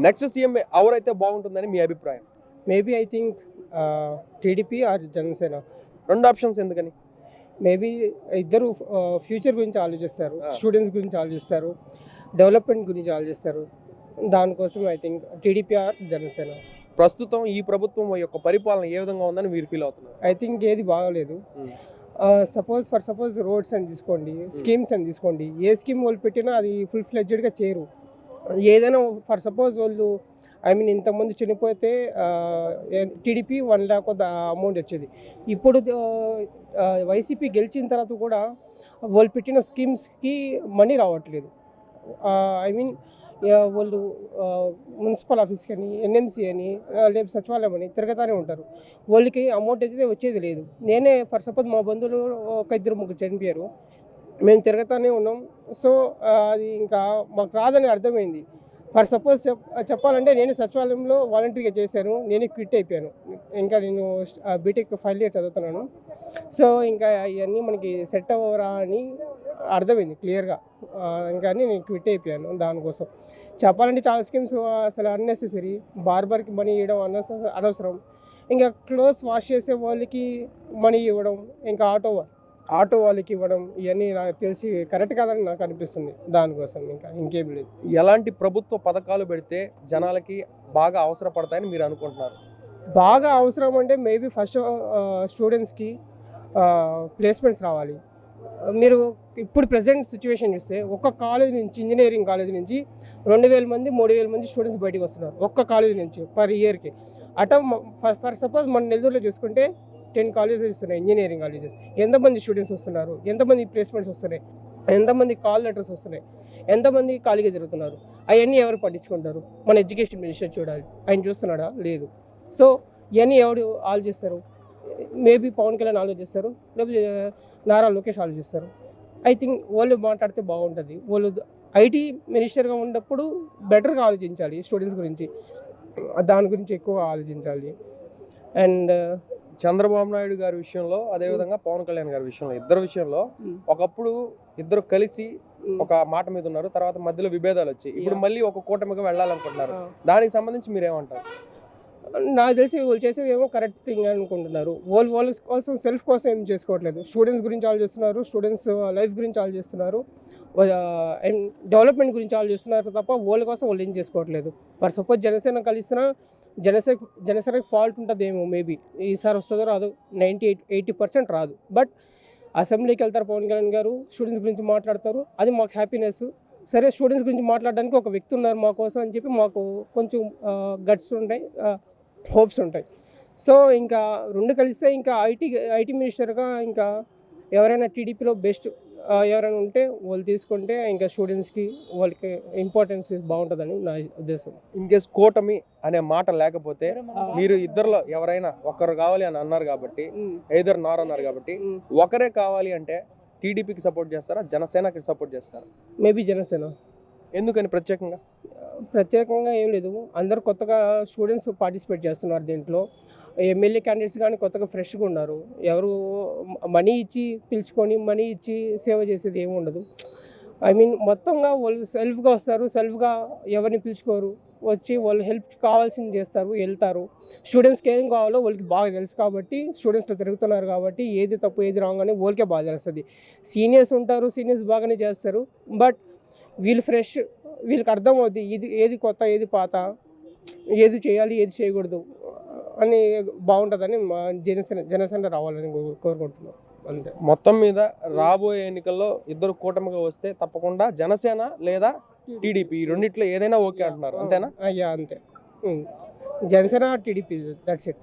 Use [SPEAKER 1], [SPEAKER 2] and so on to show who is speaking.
[SPEAKER 1] Next CM ఎవరైతే బాగుంటుందని మీ అభిప్రాయం?
[SPEAKER 2] Maybe I think TDP or Janasena.
[SPEAKER 1] రెండు ఆప్షన్స్ ఎందుకని?
[SPEAKER 2] మేబీ ఇద్దరు ఫ్యూచర్ గురించి ఆలోచిస్తారు, స్టూడెంట్స్ గురించి ఆలోచిస్తారు, డెవలప్మెంట్ గురించి ఆలోచిస్తారు. దానికోసం I think TDP or Janasena.
[SPEAKER 1] ప్రస్తుతం ఈ ప్రభుత్వం యొక్క పరిపాలన ఏ విధంగా ఉందని మీరు ఫీల్ అవుతున్నారు?
[SPEAKER 2] ఐ థింక్ ఏది బాగలేదు. సపోజ్ రోడ్స్ అని తీసుకోండి, స్కీమ్స్ అని తీసుకోండి, ఏ స్కీమ్ వాళ్ళు పెట్టినా అది ఫుల్ ఫ్లెడ్జెడ్గా చేయరు. ఏదైనా ఫర్ సపోజ్ వాళ్ళు ఇంతకుముందు చనిపోతే టీడీపీ 1 lakh అమౌంట్ వచ్చేది. ఇప్పుడు వైసీపీ గెలిచిన తర్వాత కూడా వాళ్ళు పెట్టిన స్కీమ్స్కి మనీ రావట్లేదు. వాళ్ళు మున్సిపల్ ఆఫీస్కి అని, ఎన్ఎంసీ అని, లేకపోతే సచివాలయం అని తిరగతానే ఉంటారు. వాళ్ళకి అమౌంట్ అయితే వచ్చేది లేదు. నేనే ఫర్ సపోజ్ మా బంధువులు ఒక 2-3 చనిపోయారు, మేము తిరగతానే ఉన్నాం. సో అది ఇంకా మాకు రాదని అర్థమైంది. ఫర్ సపోజ్ చెప్పాలంటే నేను సచివాలయంలో వాలంటీర్గా చేశాను, నేనే క్విట్ అయిపోయాను. ఇంకా నేను బీటెక్ ఫైనల్ ఇయర్ చదువుతున్నాను. సో ఇంకా ఇవన్నీ మనకి సెట్ అవ్వరా అని అర్థమైంది క్లియర్గా. ఇంకా నేను క్విట్ అయిపోయాను. దానికోసం చెప్పాలంటే చాలా స్కీమ్స్ అసలు అన్నెసెసరీ. బార్బర్కి మనీ ఇవ్వడం అనవసరం. ఇంకా క్లోత్స్ వాష్ చేసే వాళ్ళకి మనీ ఇవ్వడం, ఇంకా ఆటో వాళ్ళకి ఇవ్వడం, ఇవన్నీ నాకు తెలిసి కరెక్ట్ కాదని నాకు అనిపిస్తుంది. దానికోసం ఇంకేం లేదు.
[SPEAKER 1] ఎలాంటి ప్రభుత్వ పథకాలు పెడితే జనాలకి బాగా అవసరపడతాయని మీరు అనుకుంటున్నారు?
[SPEAKER 2] బాగా అవసరం అంటే మేబీ ఫస్ట్ స్టూడెంట్స్కి ప్లేస్మెంట్స్ రావాలి. మీరు ఇప్పుడు ప్రజెంట్ సిచ్యువేషన్ చూస్తే ఒక్క కాలేజ్ నుంచి, ఇంజనీరింగ్ కాలేజ్ నుంచి 2,000 మంది 3,000 మంది స్టూడెంట్స్ బయటకు వస్తున్నారు ఒక్క కాలేజ్ నుంచి పర్ ఇయర్కి. ఫర్ సపోజ్ మన నెల్లూరులో చూసుకుంటే 10 కాలేజెస్ వస్తున్నాయి, ఇంజనీరింగ్ కాలేజెస్. ఎంతమంది స్టూడెంట్స్ వస్తున్నారు, ఎంతమంది ప్లేస్మెంట్స్ వస్తున్నాయి, ఎంతమంది కాల్ లెటర్స్ వస్తున్నాయి, ఎంతమంది ఖాళీగా తిరుగుతున్నారు? అవన్నీ ఎవరు పట్టించుకుంటారు? మన ఎడ్యుకేషన్ మినిస్టర్ చూడాలి. ఆయన చూస్తున్నాడా? లేదు. సో ఇవన్నీ ఎవరు ఆలోచిస్తారు? మేబీ పవన్ కళ్యాణ్ ఆలోచిస్తారు, లేకపోతే నారా లోకేష్ ఆలోచిస్తారు. ఐ థింక్ వాళ్ళు మాట్లాడితే బాగుంటుంది. వాళ్ళు ఐటీ మినిస్టర్గా ఉన్నప్పుడు బెటర్గా ఆలోచించాలి స్టూడెంట్స్ గురించి, దాని గురించి ఎక్కువ ఆలోచించాలి. అండ్
[SPEAKER 1] చంద్రబాబు నాయుడు గారి విషయంలో, అదేవిధంగా పవన్ కళ్యాణ్ గారి విషయంలో, ఇద్దరు విషయంలో ఒకప్పుడు ఇద్దరు కలిసి ఒక మాట మీద ఉన్నారు, తర్వాత మధ్యలో విభేదాలు వచ్చి ఇప్పుడు మళ్ళీ ఒక కూటమిగా వెళ్ళాలనుకుంటున్నారు. దానికి సంబంధించి మీరేమంటారు?
[SPEAKER 2] నాకు తెలిసి వాళ్ళు చేసేది ఏమో కరెక్ట్ థింగ్ అనుకుంటున్నారు. వాళ్ళ కోసం సెల్ఫ్ కోసం ఏం చేసుకోవట్లేదు. స్టూడెంట్స్ గురించి ఆలోచిస్తున్నారు, స్టూడెంట్స్ లైఫ్ గురించి ఆలోచిస్తున్నారు, డెవలప్మెంట్ గురించి ఆలోచిస్తున్నారు తప్ప వాళ్ళ కోసం వాళ్ళు ఏం చేసుకోవట్లేదు. ఫర్ సపోజ్ జనసేన కలిసినా జనసేనకి ఫాల్ట్ ఉంటుందేమో, మేబీ ఈసారి వస్తుందో రాదు, 80% రాదు. బట్ అసెంబ్లీకి వెళ్తారు పవన్ కళ్యాణ్ గారు, స్టూడెంట్స్ గురించి మాట్లాడతారు, అది మాకు హ్యాపీనెస్. సరే, స్టూడెంట్స్ గురించి మాట్లాడడానికి ఒక వ్యక్తి ఉన్నారు మా కోసం అని చెప్పి మాకు కొంచెం గట్స్ ఉంటాయి, హోప్స్ ఉంటాయి. సో ఇంకా రెండు కలిస్తే ఇంకా ఐటీ మినిస్టర్గా ఇంకా ఎవరైనా టీడీపీలో బెస్ట్ ఎవరైనా ఉంటే వాళ్ళు తీసుకుంటే ఇంకా స్టూడెంట్స్కి వాళ్ళకి ఇంపార్టెన్స్ బాగుంటుందని నా ఉద్దేశం.
[SPEAKER 1] ఇన్ కేస్ కూటమి అనే మాట లేకపోతే మీరు ఇద్దరులో ఎవరైనా ఒకరు కావాలి అని అన్నారు కాబట్టి, ఇద్దరు నార్ అన్నారు కాబట్టి, ఒకరే కావాలి అంటే టీడీపీకి సపోర్ట్ చేస్తారా, జనసేనకి సపోర్ట్ చేస్తారా?
[SPEAKER 2] మేబీ జనసేన.
[SPEAKER 1] ఎందుకని
[SPEAKER 2] ప్రత్యేకంగా ఏం లేదు, అందరు కొత్తగా స్టూడెంట్స్ పార్టిసిపేట్ చేస్తున్నారు దీంట్లో. ఎమ్మెల్యే క్యాండిడేట్స్ కానీ కొత్తగా ఫ్రెష్గా ఉన్నారు. ఎవరు మనీ ఇచ్చి పిలుచుకొని మనీ ఇచ్చి సేవ చేసేది ఏమి ఉండదు. మొత్తంగా వాళ్ళు సెల్ఫ్గా వస్తారు, సెల్ఫ్గా ఎవరిని పిలుచుకోరు, వచ్చి వాళ్ళు హెల్ప్ కావాల్సింది చేస్తారు, వెళ్తారు. స్టూడెంట్స్కి ఏం కావాలో వాళ్ళకి బాగా తెలుసు కాబట్టి, స్టూడెంట్స్తో తిరుగుతున్నారు కాబట్టి ఏది తప్పు ఏది రాంగ్ అని వాళ్ళకే బాగా తెలుస్తుంది. సీనియర్స్ ఉంటారు, సీనియర్స్ బాగానే చేస్తారు. బట్ వీళ్ళు ఫ్రెష్, వీళ్ళకి అర్థమవుద్ది ఏది కొత్త ఏది పాత, ఏది చేయాలి ఏది చేయకూడదు అని బాగుంటుందని జనసేన రావాలని కోరుకుంటున్నాం. అంతే.
[SPEAKER 1] మొత్తం మీద రాబోయే ఎన్నికల్లో ఇద్దరు కూటమిగా వస్తే తప్పకుండా జనసేన లేదా టీడీపీ రెండిట్లో ఏదైనా ఓకే అంటున్నారు, అంతేనా?
[SPEAKER 2] అయ్యా అంతే. Janasena TDP, that's it.